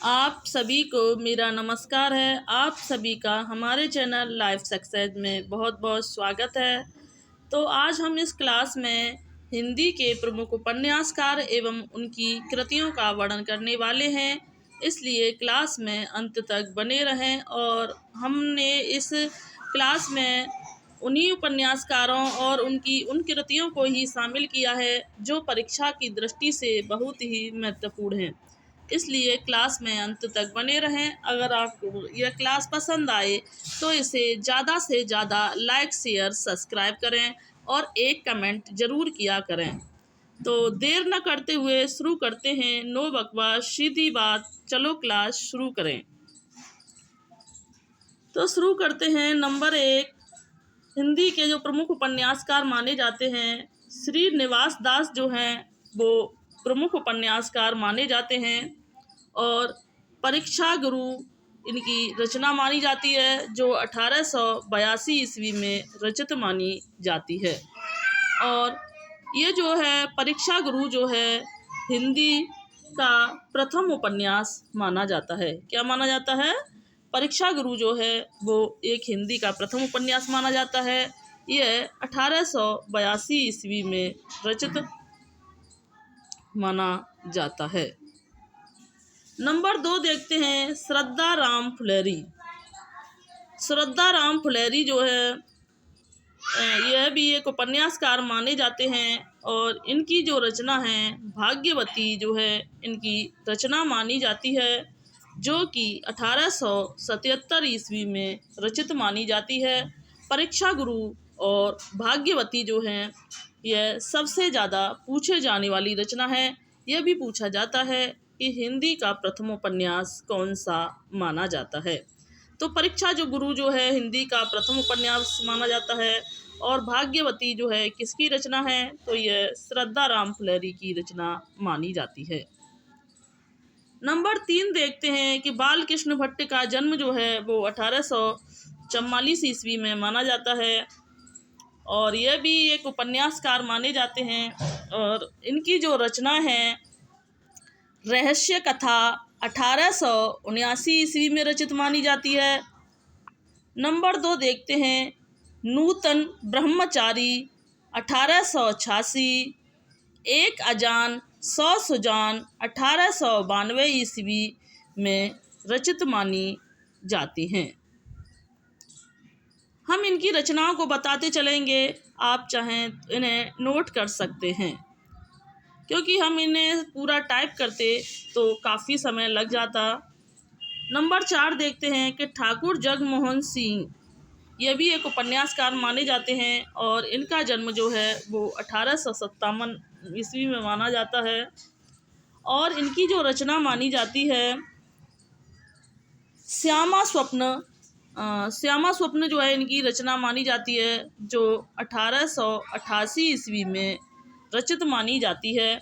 आप सभी को मेरा नमस्कार है। आप सभी का हमारे चैनल लाइफ सक्सेस में बहुत बहुत स्वागत है। तो आज हम इस क्लास में हिंदी के प्रमुख उपन्यासकार एवं उनकी कृतियों का वर्णन करने वाले हैं, इसलिए क्लास में अंत तक बने रहें। और हमने इस क्लास में उन्हीं उपन्यासकारों और उनकी उन कृतियों को ही शामिल किया है जो परीक्षा की दृष्टि से बहुत ही महत्वपूर्ण हैं, इसलिए क्लास में अंत तक बने रहें। अगर आपको यह क्लास पसंद आए तो इसे ज़्यादा से ज़्यादा लाइक शेयर सब्सक्राइब करें और एक कमेंट ज़रूर किया करें। तो देर न करते हुए शुरू करते हैं। नो बकवास सीधी बात, चलो क्लास शुरू करें। तो शुरू करते हैं। नंबर 1, हिंदी के जो प्रमुख उपन्यासकार माने जाते हैं, श्रीनिवास दास जो हैं वो प्रमुख उपन्यासकार माने जाते हैं और परीक्षा गुरु इनकी रचना मानी जाती है, जो 1882 ईस्वी में रचित मानी जाती है। और ये जो है परीक्षा गुरु जो है हिंदी का प्रथम उपन्यास माना जाता है। क्या माना जाता है? परीक्षा गुरु जो है वो एक हिंदी का प्रथम उपन्यास माना जाता है। यह 1882 ईस्वी में रचित माना जाता है। नंबर 2 देखते हैं। श्रद्धा राम फुलेरी। श्रद्धा राम फुलेरी जो है यह भी एक उपन्यासकार माने जाते हैं और इनकी जो रचना है भाग्यवती जो है इनकी रचना मानी जाती है, जो कि 1877 ईस्वी में रचित मानी जाती है। परीक्षा गुरु और भाग्यवती जो हैं यह सबसे ज़्यादा पूछे जाने वाली रचना है। यह भी पूछा जाता है कि हिंदी का प्रथम उपन्यास कौन सा माना जाता है। तो परीक्षा जो गुरु जो है हिंदी का प्रथम उपन्यास माना जाता है और भाग्यवती जो है किसकी रचना है? तो यह श्रद्धा राम फुलेरी की रचना मानी जाती है। नंबर 3 देखते हैं कि बाल कृष्ण भट्ट का जन्म जो है वो 1844 ईस्वी में माना जाता है और यह भी एक उपन्यासकार माने जाते हैं और इनकी जो रचना है रहस्य कथा 1879 ईस्वी में रचित मानी जाती है। नंबर 2 देखते हैं। नूतन ब्रह्मचारी 1886, एक अजान 100 सुजान 1892 ईस्वी में रचित मानी जाती हैं। हम इनकी रचनाओं को बताते चलेंगे, आप चाहें इन्हें नोट कर सकते हैं, क्योंकि हम इन्हें पूरा टाइप करते तो काफ़ी समय लग जाता। नंबर 4 देखते हैं कि ठाकुर जगमोहन सिंह, यह भी एक उपन्यासकार माने जाते हैं और इनका जन्म जो है वो 1857 ईस्वी में माना जाता है और इनकी जो रचना मानी जाती है श्यामा स्वप्न। श्यामा स्वप्न जो है इनकी रचना मानी जाती है, जो 1888 ईस्वी में रचित मानी जाती है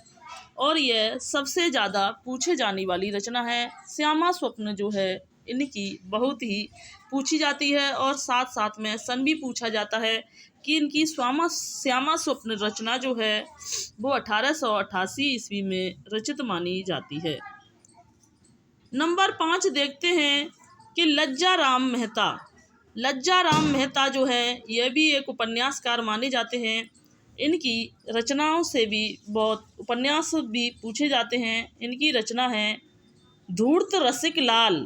और यह सबसे ज़्यादा पूछे जाने वाली रचना है। श्यामा स्वप्न जो है इनकी बहुत ही पूछी जाती है और साथ साथ में सन भी पूछा जाता है कि इनकी श्यामा स्वप्न रचना जो है वो 1888 ईस्वी में रचित मानी जाती है। नंबर 5 देखते हैं कि लज्जा राम मेहता। लज्जा राम मेहता जो है यह भी एक उपन्यासकार माने जाते हैं। इनकी रचनाओं से भी बहुत उपन्यास भी पूछे जाते हैं। इनकी रचना है धूर्त रसिक लाल,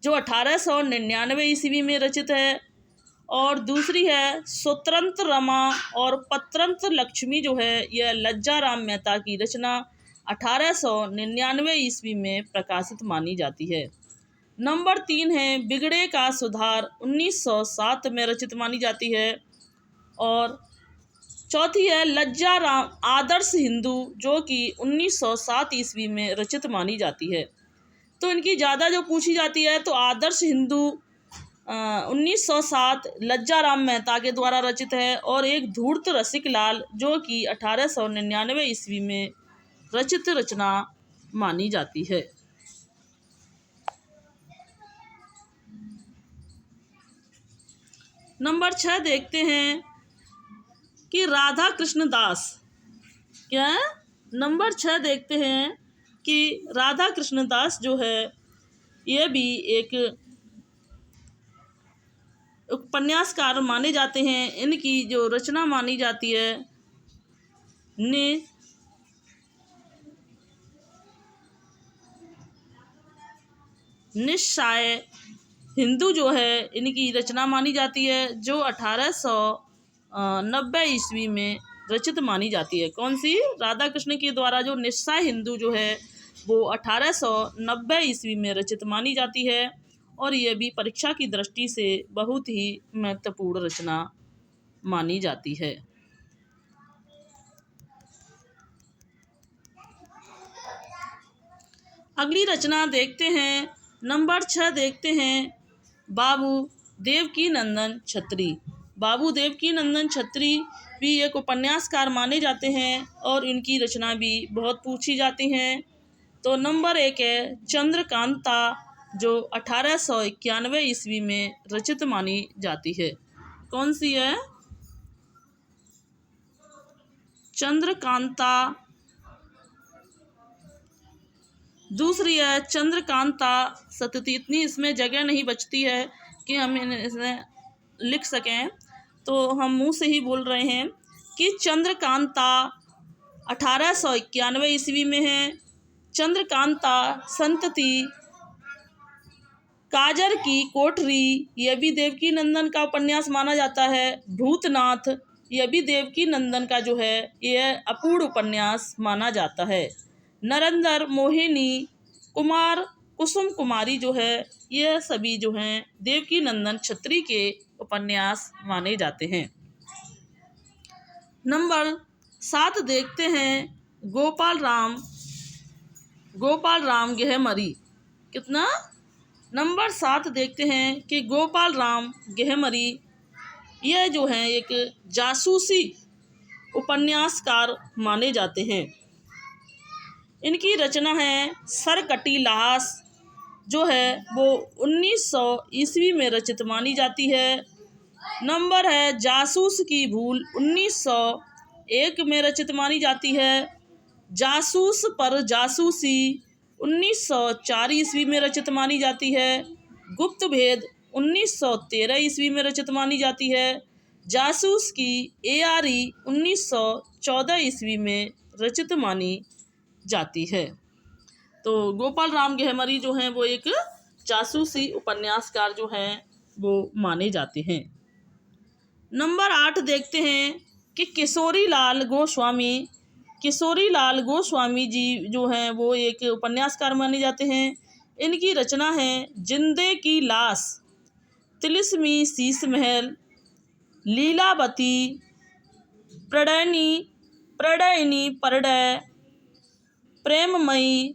जो 1899 ईस्वी में रचित है और दूसरी है स्वतंत्र रमा और पत्रंत लक्ष्मी जो है यह लज्जा राम मेहता की रचना 1899 ईस्वी में प्रकाशित मानी जाती है। नंबर 3 है बिगड़े का सुधार, 1907 में रचित मानी जाती है और चौथी है लज्जा राम आदर्श हिंदू, जो कि 1907 ईस्वी में रचित मानी जाती है। तो इनकी ज़्यादा जो पूछी जाती है तो आदर्श हिंदू 1907 लज्जा राम मेहता के द्वारा रचित है और एक धूर्त रसिक लाल जो कि 1899 ईस्वी में रचित रचना मानी जाती है। नंबर 6 देखते हैं कि राधा कृष्ण दास। क्या? नंबर 6 देखते हैं कि राधा कृष्ण दास जो है ये भी एक उपन्यासकार माने जाते हैं। इनकी जो रचना मानी जाती है निस्साय हिंदू जो है इनकी रचना मानी जाती है, जो 1890 ईस्वी में रचित मानी जाती है। कौन सी? राधा कृष्ण के द्वारा जो निस्साय हिंदू जो है वो 1890 ईस्वी में रचित मानी जाती है, और यह भी परीक्षा की दृष्टि से बहुत ही महत्वपूर्ण रचना मानी जाती है। अगली रचना देखते हैं, नंबर 6 देखते हैं, बाबू देवकीनंदन छत्री। बाबू देवकीनंदन छत्री भी एक उपन्यासकार माने जाते हैं और इनकी रचना भी बहुत पूछी जाती हैं। तो नंबर 1 है चंद्रकांता, जो 1891 ईस्वी में रचित मानी जाती है। कौन सी है? चंद्रकांता। दूसरी है चंद्रकांता सतती। इतनी इसमें जगह नहीं बचती है कि हम इसमें लिख सकें, तो हम मुंह से ही बोल रहे हैं कि चंद्रकांता 1891 ईस्वी में है। चंद्रकांता संतति, काजर की कोठरी, यह भी देवकीनंदन का उपन्यास माना जाता है। भूतनाथ, यह भी देवकीनंदन का जो है यह अपूर्ण उपन्यास माना जाता है। नरेंद्र मोहिनी, कुमार, कुसुम कुमारी जो है यह सभी जो हैं देवकीनंदन छत्री के उपन्यास माने जाते हैं। नंबर 7 देखते हैं, गोपाल राम गेहमरी। कितना? नंबर 7 देखते हैं कि गोपाल राम गेहमरी यह जो है एक जासूसी उपन्यासकार माने जाते हैं। इनकी रचना है सरकटी लाश, जो है वो 1900 ईस्वी में रचित मानी जाती है। नंबर है जासूस की भूल, 1901 में रचित मानी जाती है। जासूस पर जासूसी 1904 ईस्वी में रचित मानी जाती है। गुप्त भेद 1913 ईस्वी में रचित मानी जाती है। जासूस की एआरई 1914 ईस्वी में रचित मानी जाती है। तो गोपाल राम गेहमरी जो हैं वो एक जासूसी उपन्यासकार जो हैं वो माने जाते हैं। नंबर 8 देखते हैं कि किशोरी लाल गोस्वामी जी जो हैं वो एक उपन्यासकार माने जाते हैं। इनकी रचना है जिंदे की लाश, तिलिस्मी शीश महल, लीलावती, प्रणयिनी परडय, प्रेममयी,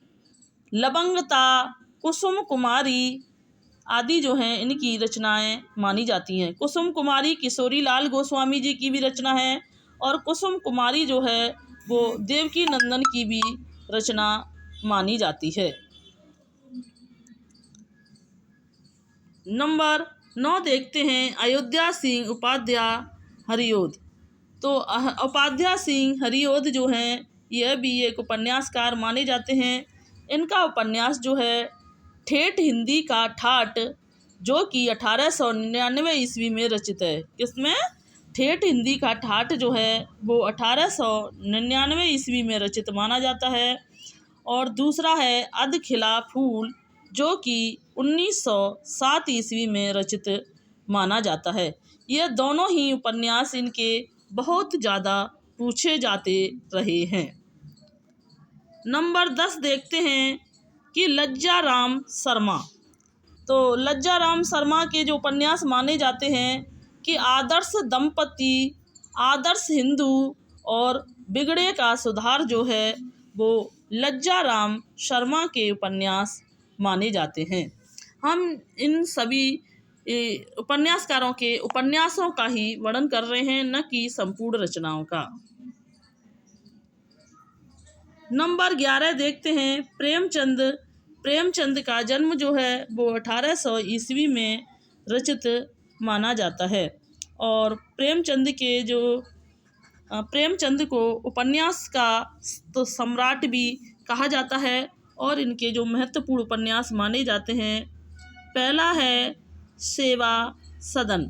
लवंगता, कुसुम कुमारी आदि जो हैं इनकी रचनाएं मानी जाती हैं। कुसुम कुमारी किशोरी लाल गोस्वामी जी की भी रचना है, और कुसुम कुमारी जो है वो देवकीनंदन की भी रचना मानी जाती है। नंबर 9 देखते हैं, अयोध्या सिंह उपाध्याय हरिओद। तो उपाध्याय सिंह हरिओद जो हैं यह भी एक उपन्यासकार माने जाते हैं। इनका उपन्यास जो है ठेठ हिंदी का ठाठ, जो कि 1899 ईस्वी में रचित है। किसमें? ठेठ हिंदी का ठाठ जो है वो 1899 ईस्वी में रचित माना जाता है। और दूसरा है अध खिला फूल, जो कि 1907 ईस्वी में रचित माना जाता है। यह दोनों ही उपन्यास इनके बहुत ज़्यादा पूछे जाते रहे हैं। नंबर 10 देखते हैं कि लज्जा राम शर्मा। तो लज्जा राम शर्मा के जो उपन्यास माने जाते हैं कि आदर्श दंपति, आदर्श हिंदू और बिगड़े का सुधार जो है वो लज्जा राम शर्मा के उपन्यास माने जाते हैं। हम इन सभी उपन्यासकारों के उपन्यासों का ही वर्णन कर रहे हैं, न कि संपूर्ण रचनाओं का। नंबर 11 देखते हैं, प्रेमचंद का जन्म जो है वो 1800 ईस्वी में रचित माना जाता है। और प्रेमचंद को उपन्यास का तो सम्राट भी कहा जाता है, और इनके जो महत्वपूर्ण उपन्यास माने जाते हैं, पहला है सेवा सदन।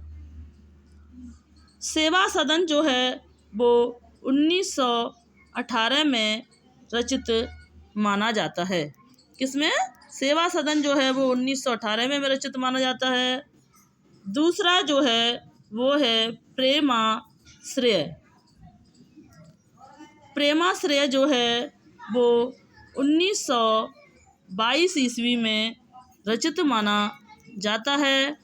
सेवा सदन जो है वो 1918 में रचित माना जाता है। किसमें? सेवा सदन जो है वो 1918 में रचित माना जाता है। दूसरा जो है वो है प्रेमाश्रय। प्रेमाश्रय जो है वो 1922 ईस्वी में रचित माना जाता है।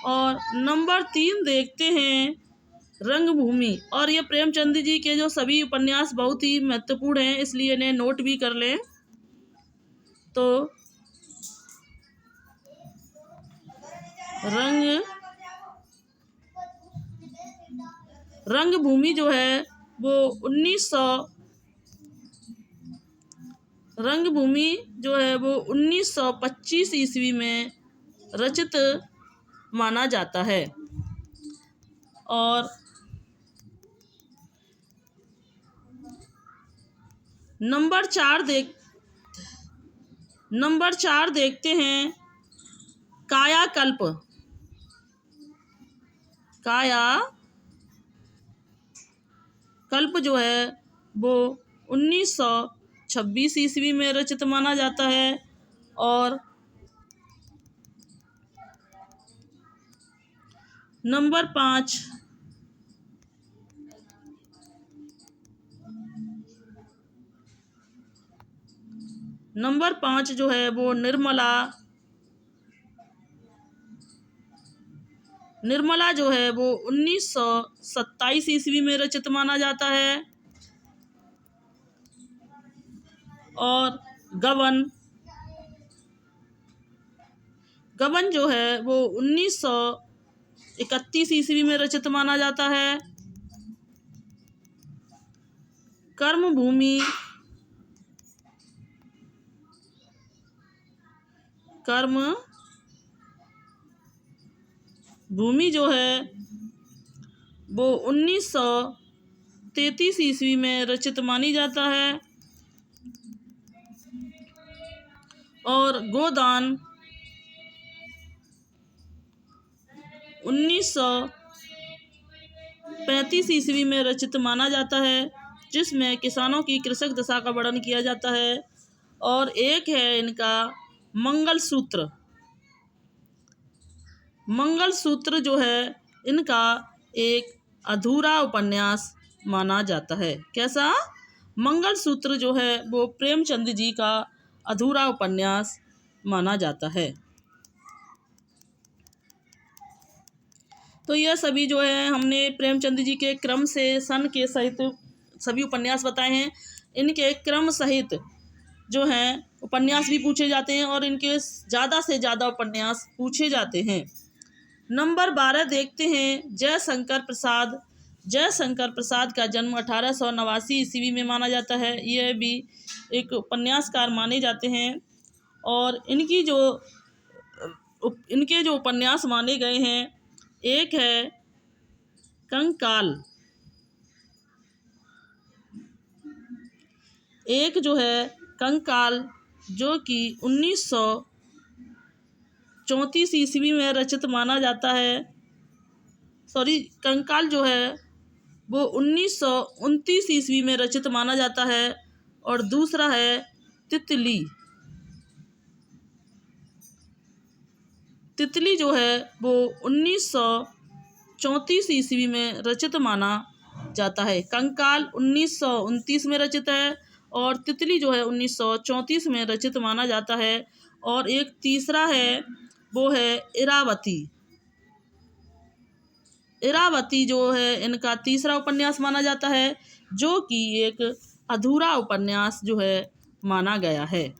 और नंबर 3 देखते हैं रंगभूमि। और ये प्रेमचंद जी के जो सभी उपन्यास बहुत ही महत्वपूर्ण हैं, इसलिए इन्हें नोट भी कर लें। तो रंगभूमि जो है वो 1925 ईस्वी में रचित माना जाता है। और नंबर 4 देखते हैं कायाकल्प। कायाकल्प जो है वो 1926 ईस्वी में रचित माना जाता है। और नंबर 5 जो है वो निर्मला जो है वो 1927 ईस्वी में रचित माना जाता है। और गबन जो है वो 1931 ईस्वी में रचित माना जाता है। कर्मभूमि जो है वो 1933 ईस्वी में रचित मानी जाता है। और गोदान 1935 ईस्वी में रचित माना जाता है, जिसमें किसानों की कृषक दशा का वर्णन किया जाता है। और एक है इनका मंगलसूत्र जो है इनका एक अधूरा उपन्यास माना जाता है। कैसा? मंगलसूत्र जो है वो प्रेमचंद जी का अधूरा उपन्यास माना जाता है। तो यह सभी जो है हमने प्रेमचंद जी के क्रम से सन के सहित सभी उपन्यास बताए हैं। इनके क्रम सहित जो हैं उपन्यास भी पूछे जाते हैं और इनके ज़्यादा से ज़्यादा उपन्यास पूछे जाते हैं। नंबर 12 देखते हैं जयशंकर प्रसाद का जन्म 1889 ईस्वी में माना जाता है। यह भी एक उपन्यासकार माने जाते हैं। और इनके जो उपन्यास माने गए हैं, एक है कंकाल, एक जो है कंकाल जो कि 1934 ईस्वी में रचित माना जाता है। कंकाल जो है वो 1929 ईस्वी में रचित माना जाता है। और दूसरा है तितली जो है वो 1934 ईस्वी में रचित माना जाता है। कंकाल 1929 में रचित है और तितली जो है 1934 में रचित माना जाता है। और एक तीसरा है वो है इरावती जो है इनका तीसरा उपन्यास माना जाता है, जो कि एक अधूरा उपन्यास जो है माना गया है।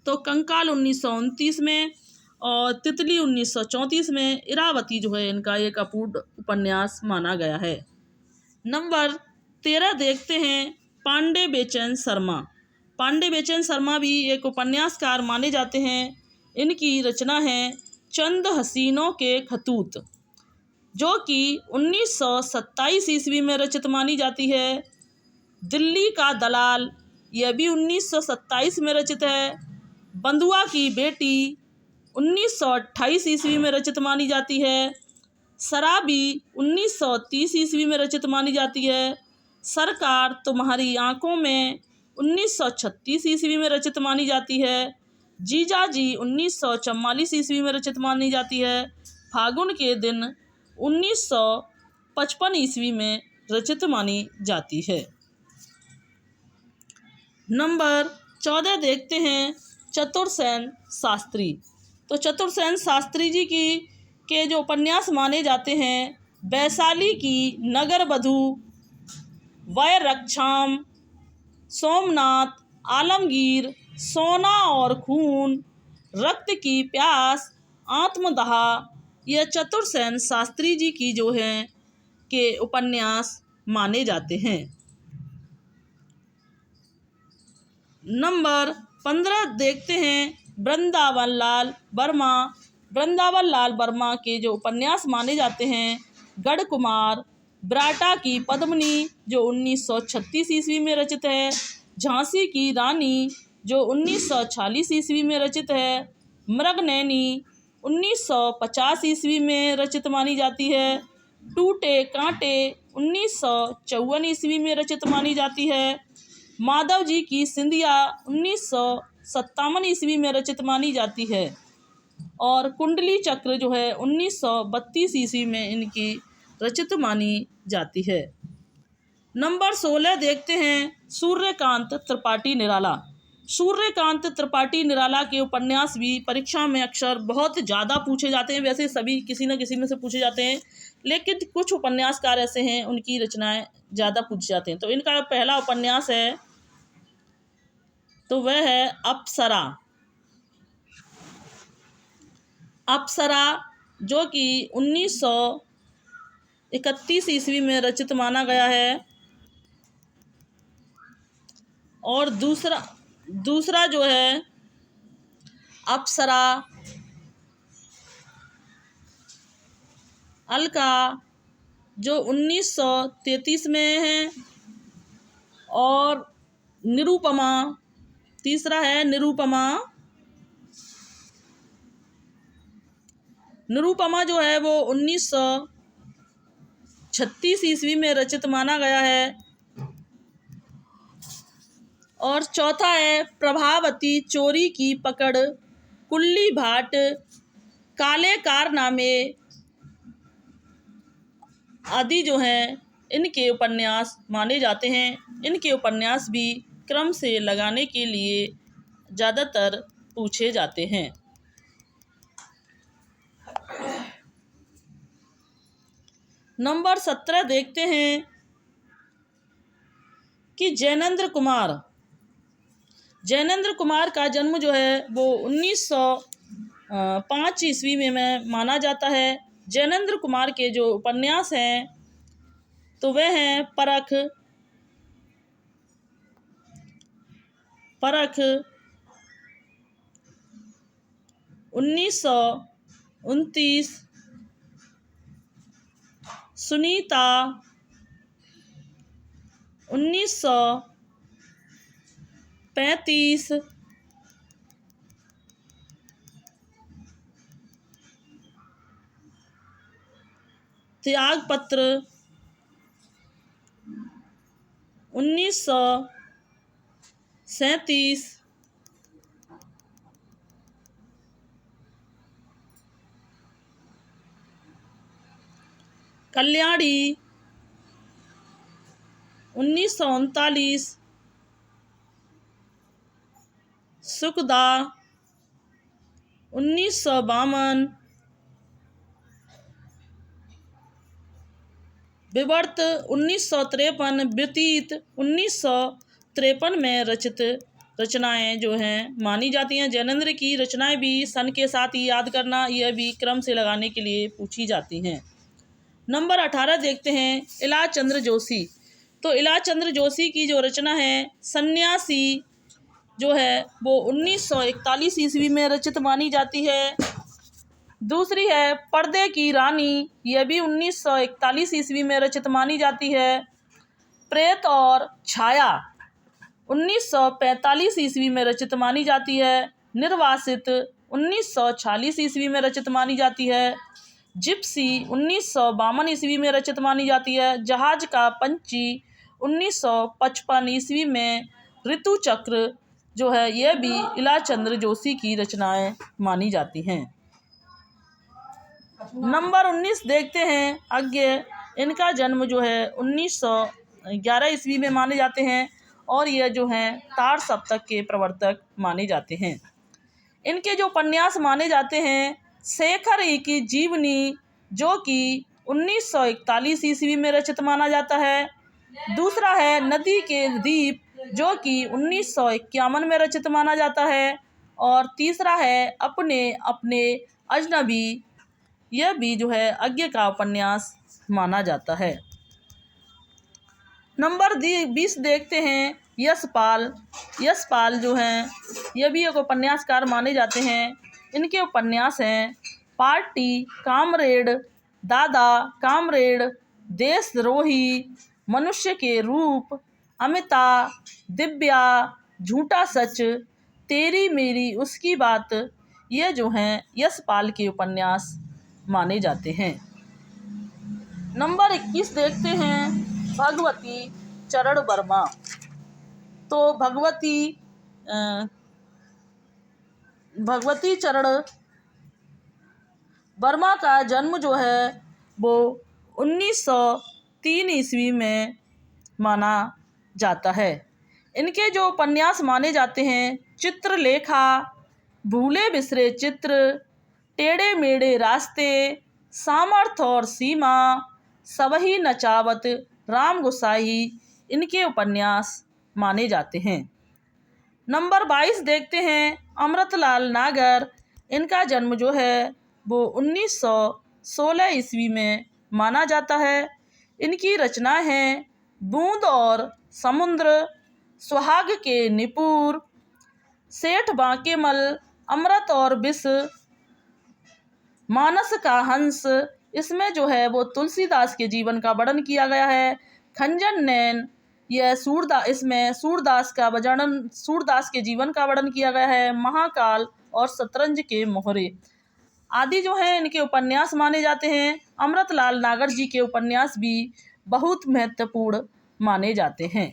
तो कंकाल 1929 में और तितली 1934 में, इरावती जो है इनका एक अपूर्ण उपन्यास माना गया है। नंबर 13 देखते हैं पांडे बेचैन शर्मा भी एक उपन्यासकार माने जाते हैं। इनकी रचना है चंद हसीनों के खतूत, जो कि 1927 ईस्वी में रचित मानी जाती है। दिल्ली का दलाल यह भी 1927 में रचित है। बंधुआ की बेटी 1928 ईस्वी में रचित मानी जाती है। शराबी 1930 ईस्वी में रचित मानी जाती है। सरकार तुम्हारी आंखों में 1936 ईस्वी में रचित मानी जाती है। जीजाजी 1944 ईस्वी में रचित मानी जाती है। फागुन के दिन 1955 ईस्वी में रचित मानी जाती है। नंबर 14 देखते हैं चतुरसेन शास्त्री। तो चतुरसेन शास्त्री जी के जो उपन्यास माने जाते हैं, वैशाली की नगर वधू, वयरक्षाम, सोमनाथ, आलमगीर, सोना और खून, रक्त की प्यास, आत्मदाह, यह चतुरसेन शास्त्री जी की जो है के उपन्यास माने जाते हैं। नंबर 15 देखते हैं वृंदावन लाल वर्मा। वृंदावन लाल वर्मा के जो उपन्यास माने जाते हैं, गढ़ कुमार, ब्राटा की पद्मिनी जो 1936 ईस्वी में रचित है, झांसी की रानी जो 1946 ईस्वी में रचित है, मृगनयनी 1950 ईस्वी में रचित मानी जाती है, टूटे कांटे 1954 ईस्वी में रचित मानी जाती है, माधव जी की सिंधिया 1957 ईस्वी में रचित मानी जाती है, और कुंडली चक्र जो है 1932 ईस्वी में इनकी रचित मानी जाती है। नंबर 16 देखते हैं सूर्यकांत त्रिपाठी निराला। सूर्यकांत त्रिपाठी निराला के उपन्यास भी परीक्षा में अक्सर बहुत ज़्यादा पूछे जाते हैं। वैसे सभी किसी न किसी में से पूछे जाते हैं, लेकिन कुछ उपन्यासकार ऐसे हैं उनकी रचनाएं ज़्यादा पूछे जाते हैं। तो इनका पहला उपन्यास है तो वह है अप्सरा। अप्सरा जो कि 1931 ईस्वी में रचित माना गया है। और दूसरा जो है अप्सरा अलका जो 1933 में है, और निरुपमा तीसरा है निरुपमा। निरुपमा जो है वो 1936 ईस्वी में रचित माना गया है। और चौथा है प्रभावती, चोरी की पकड़, कुल्ली भाट, काले कारनामे आदि जो हैं इनके उपन्यास माने जाते हैं। इनके उपन्यास भी क्रम से लगाने के लिए ज़्यादातर पूछे जाते हैं। नंबर 17 देखते हैं कि जैनेंद्र कुमार का जन्म जो है वो 1905 ईस्वी में माना जाता है। जैनेंद्र कुमार के जो उपन्यास हैं तो वह हैं परख, 1929, सुनीता 1935, त्यागपत्र 1937, कल्याणी 1939, सुखदा 1952, विवर्त 1953, व्यतीत 1953 में रचित रचनाएं जो हैं मानी जाती हैं। जैनेंद्र की रचनाएं भी सन के साथ ही याद करना, यह भी क्रम से लगाने के लिए पूछी जाती हैं। नंबर 18 देखते हैं इला चंद्र जोशी। तो इला चंद्र जोशी की जो रचना है सन्यासी जो है वो 1941 ईस्वी में रचित मानी जाती है। दूसरी है पर्दे की रानी, यह भी 1941 ईस्वी में रचित मानी जाती है। प्रेत और छाया 1945 ईस्वी में रचित मानी जाती है। निर्वासित 1946 ईस्वी में रचित मानी जाती है। जिप्सी 1952 ईस्वी में रचित मानी जाती है। जहाज का पंछी 1955 ईस्वी में। ऋतु चक्र जो है यह भी इलाचंद्र जोशी की रचनाएं मानी जाती हैं। नंबर 19 देखते हैं अज्ञे। इनका जन्म जो है 1911 ईस्वी में माने जाते हैं और यह जो हैं तार सप्तक के प्रवर्तक माने जाते हैं। इनके जो उपन्यास माने जाते हैं, शेखर की जीवनी जो कि 1941 ईस्वी में रचित माना जाता है। दूसरा है नदी के द्वीप जो कि 1951 में रचित माना जाता है। और तीसरा है अपने अपने अजनबी, यह भी जो है अज्ञे का उपन्यास माना जाता है। नंबर 20 देखते हैं यशपाल। यशपाल जो हैं यह भी एक उपन्यासकार माने जाते हैं। इनके उपन्यास हैं पार्टी, कामरेड, दादा, कामरेड, देशद्रोही, मनुष्य के रूप, अमिता, दिव्या, झूठा सच, तेरी मेरी उसकी बात, ये जो हैं यशपाल के उपन्यास माने जाते हैं। नंबर 21 देखते हैं भगवती चरण वर्मा। तो भगवती चरण वर्मा का जन्म जो है वो 1903 ईस्वी में माना जाता है। इनके जो उपन्यास माने जाते हैं चित्रलेखा, भूले बिसरे चित्र, टेढ़े मेढ़े रास्ते, सामर्थ्य और सीमा, सबही नचावत, राम गोसाई, इनके उपन्यास माने जाते हैं। नंबर 22 देखते हैं अमृतलाल नागर। इनका जन्म जो है वो 1916 ईस्वी में माना जाता है। इनकी रचनाएं हैं बूंद और समुद्र, सुहाग के निपुर, सेठ बांकेमल, अमृत और विष, मानस का हंस, इसमें जो है वो तुलसीदास के जीवन का वर्णन किया गया है। खंजन नैन, यह इसमें सूरदास के जीवन का वर्णन किया गया है। महाकाल और शतरंज के मोहरे आदि जो हैं इनके उपन्यास माने जाते हैं। अमृतलाल नागर जी के उपन्यास भी बहुत महत्वपूर्ण माने जाते हैं।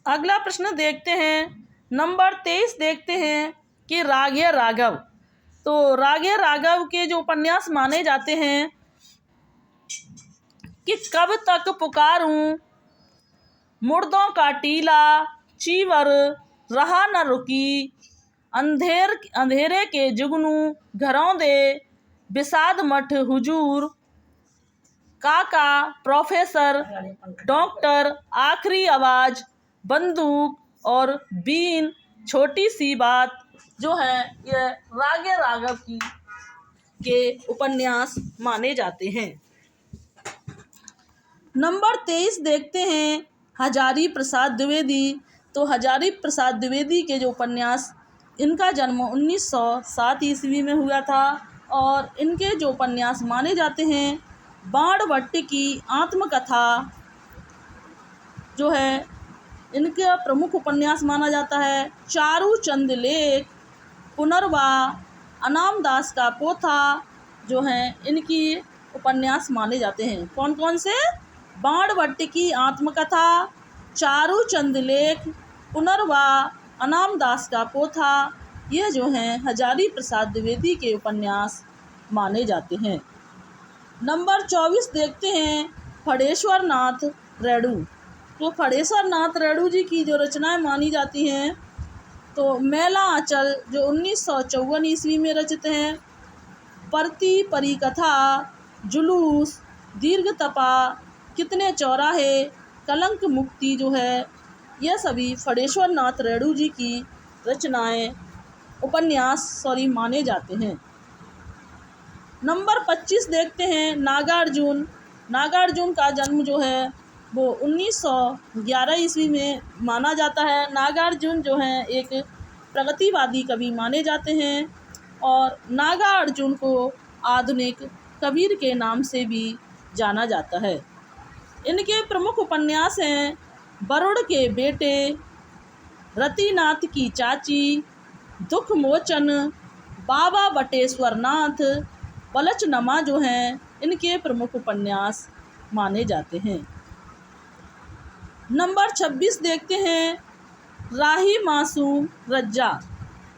अगला प्रश्न देखते हैं नंबर 23 देखते हैं कि रागे राघव। तो रागे राघव के जो उपन्यास माने जाते हैं कि कब तक पुकारूं, मुर्दों का टीला, चीवर, रहा न रुकी, अंधेरे के जुगनू, घरों दे, विषाद मठ हुजूर, काका, प्रोफेसर, डॉक्टर, आखिरी आवाज, बंदूक और बीन, छोटी सी बात, जो है यह रागे राघव के उपन्यास माने जाते हैं। नंबर 23 देखते हैं हजारी प्रसाद द्विवेदी। तो हजारी प्रसाद द्विवेदी के जो उपन्यास, इनका जन्म 1907 ईस्वी में हुआ था और इनके जो उपन्यास माने जाते हैं बाणभट्ट की आत्मकथा जो है इनका प्रमुख उपन्यास माना जाता है। चारू चंद लेख, पुनर्वाह, अनाम दास का पोथा जो हैं इनकी उपन्यास माने जाते हैं। कौन कौन से? बाणभट्ट की आत्मकथा, चारू चंद लेख, पुनर्वाह, अनाम दास का पोथा, ये जो हैं हजारी प्रसाद द्विवेदी के उपन्यास माने जाते हैं। नंबर 24 देखते हैं फणेश्वर नाथ रेणु। तो फणेश्वर नाथ रेणु जी की जो रचनाएं मानी जाती हैं तो मैला आंचल जो 1954 ईस्वी में रचित हैं, परती परिकथा, जुलूस, दीर्घ तपा, कितने चौराहे, कलंक मुक्ति जो है यह सभी फणेश्वर नाथ रेणु जी की रचनाएं उपन्यास माने जाते हैं। नंबर 25 देखते हैं नागार्जुन। नागार्जुन का जन्म जो है वो 1911 ईस्वी में माना जाता है। नागार्जुन जो हैं एक प्रगतिवादी कवि माने जाते हैं। और नागार्जुन को आधुनिक कबीर के नाम से भी जाना जाता है। इनके प्रमुख उपन्यास हैं वरुण के बेटे, रतिनाथ की चाची, दुख मोचन, बाबा बटेश्वर नाथ, पलचनमा जो हैं इनके प्रमुख उपन्यास माने जाते हैं। नंबर 26 देखते हैं राही मासूम रज्जा।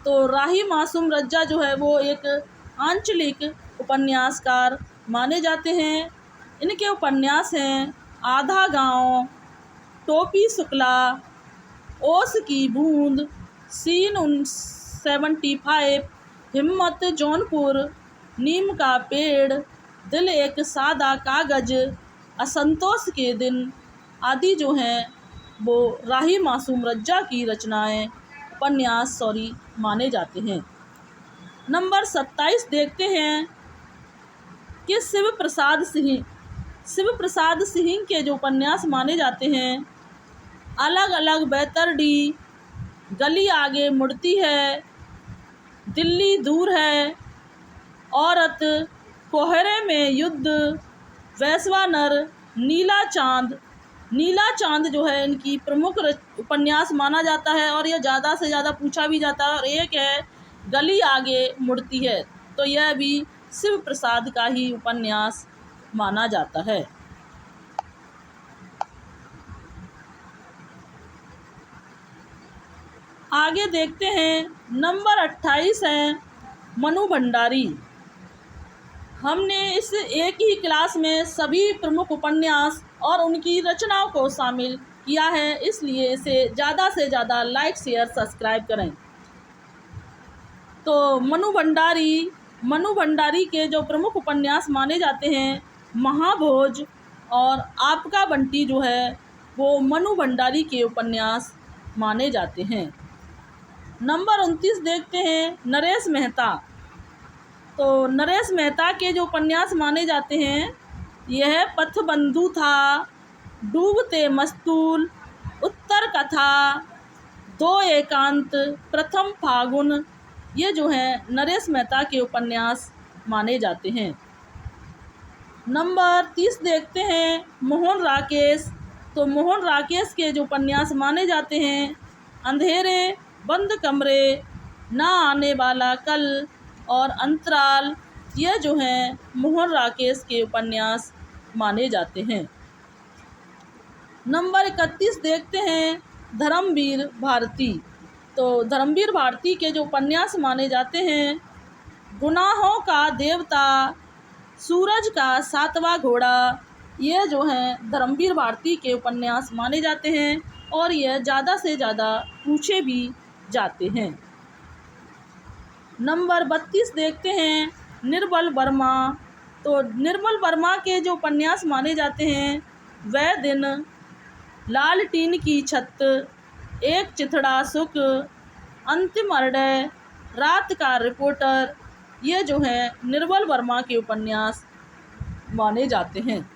तो राही मासूम रज्जा जो है वो एक आंचलिक उपन्यासकार माने जाते हैं। इनके उपन्यास हैं आधा गांव, टोपी शुक्ला, ओस की बूंद, सीन 75, हिम्मत जौनपुर, नीम का पेड़, दिल एक सादा कागज, असंतोष के दिन आदि जो हैं वो राही मासूम रज्जा की रचनाएं उपन्यास माने जाते हैं। नंबर 27 देखते हैं कि शिव प्रसाद सिंह के जो उपन्यास माने जाते हैं अलग अलग बैतरडी, गली आगे मुड़ती है, दिल्ली दूर है, औरत, कोहरे में युद्ध, वैश्वानर, नीला चांद जो है इनकी प्रमुख उपन्यास माना जाता है और यह ज़्यादा से ज़्यादा पूछा भी जाता है। और एक है गली आगे मुड़ती है, तो यह भी शिव प्रसाद का ही उपन्यास माना जाता है। आगे देखते हैं नंबर 28 है मनु भंडारी। हमने इस एक ही क्लास में सभी प्रमुख उपन्यास और उनकी रचनाओं को शामिल किया है, इसलिए इसे ज़्यादा से ज़्यादा लाइक शेयर सब्सक्राइब करें। तो मनु भंडारी के जो प्रमुख उपन्यास माने जाते हैं महाभोज और आपका बंटी जो है वो मनु भंडारी के उपन्यास माने जाते हैं। नंबर 29 देखते हैं नरेश मेहता। तो नरेश मेहता के जो उपन्यास माने जाते हैं यह पथबंधु था, डूबते मस्तूल, उत्तर कथा, दो एकांत, प्रथम फागुन, ये जो हैं नरेश मेहता के उपन्यास माने जाते हैं। नंबर 30 देखते हैं मोहन राकेश। तो मोहन राकेश के जो उपन्यास माने जाते हैं अंधेरे, बंद कमरे, ना आने वाला कल और अंतराल, ये जो हैं मोहन राकेश के उपन्यास माने जाते हैं। नंबर 31 देखते हैं धर्मवीर भारती। तो धर्मवीर भारती के जो उपन्यास माने जाते हैं गुनाहों का देवता, सूरज का सातवां घोड़ा, ये जो हैं धर्मवीर भारती के उपन्यास माने जाते हैं और यह ज़्यादा से ज़्यादा पूछे भी जाते हैं। नंबर 32 देखते हैं निर्मल वर्मा। तो निर्मल वर्मा के जो उपन्यास माने जाते हैं वह दिन, लालटीन की छत, एक चिथड़ा सुख, अंतिम अरडय, रात का रिपोर्टर, ये जो हैं निर्मल वर्मा के उपन्यास माने जाते हैं।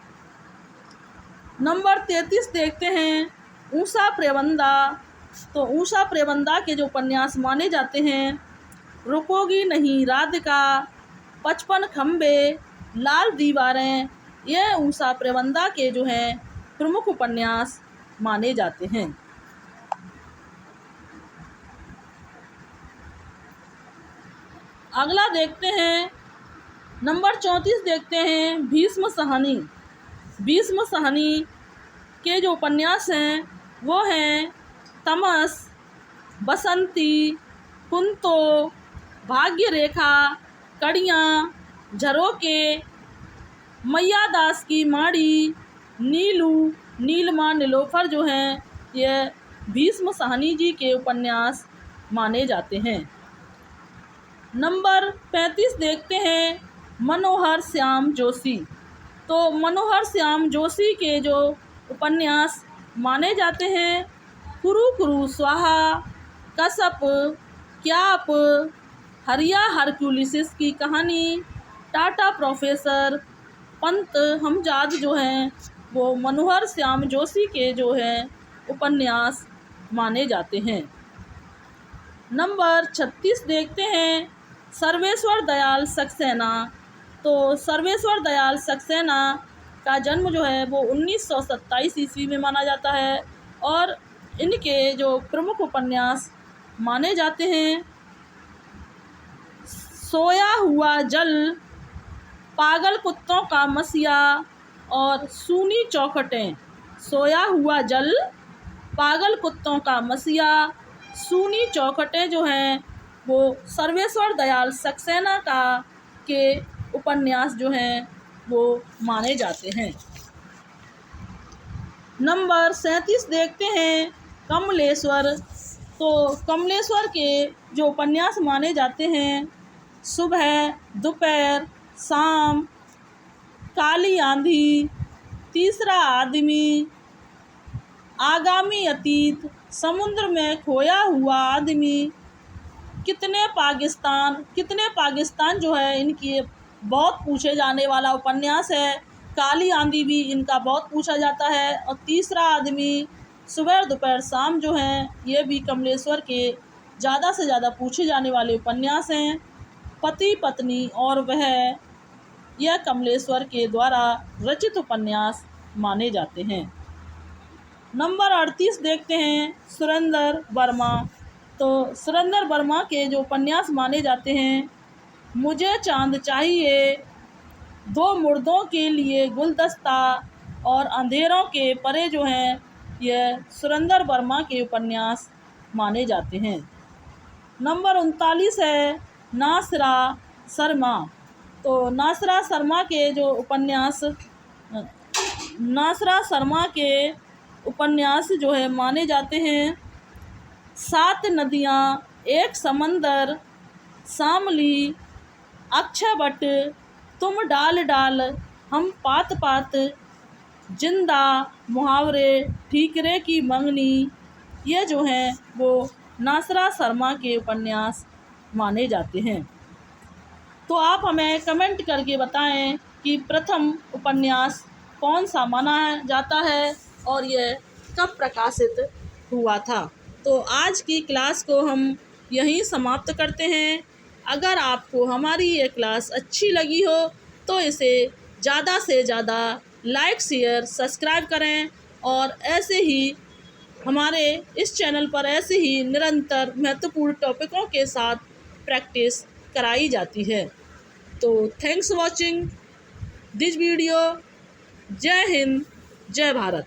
नंबर 33 देखते हैं ऊषा प्रेबंदा। तो ऊषा प्रेबंदा के जो उपन्यास माने जाते हैं रुकोगी नहीं राधिका, 55 खंबे, लाल दीवारें, ये ऊषा प्रेबंदा के जो हैं प्रमुख उपन्यास माने जाते हैं। अगला देखते हैं नंबर 34 देखते हैं भीष्म सहनी। भीष्म सहनी के जो उपन्यास हैं वो हैं तमस, बसंती, कुंतो, भाग्य रेखा, कड़ियाँ, झरोके, मैया दास की माड़ी, नीलू, नीलमा, नीलोफर जो हैं ये भीष्म सहनी जी के उपन्यास माने जाते हैं। नंबर 35 देखते हैं मनोहर श्याम जोशी। तो मनोहर श्याम जोशी के जो उपन्यास माने जाते हैं कुरु कुरु स्वाहा, कसप, क्याप, हरिया हरक्यूलिस की कहानी, टाटा प्रोफेसर, पंत हमजाद जो हैं वो मनोहर श्याम जोशी के जो हैं उपन्यास माने जाते हैं। नंबर 36 देखते हैं सर्वेश्वर दयाल सक्सेना। तो सर्वेश्वर दयाल सक्सेना का जन्म जो है वो 1927 ईस्वी में माना जाता है और इनके जो प्रमुख उपन्यास माने जाते हैं सोया हुआ जल, पागल कुत्तों का मसीहा और सूनी चौखटें। सोया हुआ जल, पागल कुत्तों का मसीहा, सूनी चौखटें जो हैं वो सर्वेश्वर दयाल सक्सेना का के उपन्यास जो हैं वो माने जाते हैं। नंबर 37 देखते हैं कमलेश्वर। तो कमलेश्वर के जो उपन्यास माने जाते हैं सुबह, दोपहर, शाम, काली आंधी, तीसरा आदमी, आगामी अतीत, समुद्र में खोया हुआ आदमी, कितने पाकिस्तान जो है इनकी बहुत पूछे जाने वाला उपन्यास है। काली आंधी भी इनका बहुत पूछा जाता है और तीसरा आदमी, सुबह, दोपहर, शाम जो हैं ये भी कमलेश्वर के ज़्यादा से ज़्यादा पूछे जाने वाले उपन्यास हैं। पति पत्नी और वह, यह कमलेश्वर के द्वारा रचित उपन्यास माने जाते हैं। नंबर 38 देखते हैं सुरेंद्र वर्मा। तो सुरेंद्र वर्मा के जो उपन्यास माने जाते हैं मुझे चांद चाहिए, दो मुर्दों के लिए गुलदस्ता और अंधेरों के परे जो हैं यह सुरेंद्र वर्मा के उपन्यास माने जाते हैं। नंबर 39 है नासिरा शर्मा। तो नासिरा शर्मा के जो उपन्यास जो है माने जाते हैं 7 नदियाँ, एक समंदर, शामली, अक्षयवट, तुम डाल डाल, हम पात पात, जिंदा, मुहावरे, ठीकरे की मंगनी, ये जो हैं वो नासिरा शर्मा के उपन्यास माने जाते हैं। तो आप हमें कमेंट करके बताएं कि प्रथम उपन्यास कौन सा माना जाता है और यह कब प्रकाशित हुआ था। तो आज की क्लास को हम यहीं समाप्त करते हैं। अगर आपको हमारी ये क्लास अच्छी लगी हो तो इसे ज़्यादा से ज़्यादा लाइक, शेयर, सब्सक्राइब करें और ऐसे ही हमारे इस चैनल पर ऐसे ही निरंतर महत्वपूर्ण टॉपिकों के साथ प्रैक्टिस कराई जाती है। तो थैंक्स वॉचिंग दिस वीडियो। जय हिंद, जय भारत।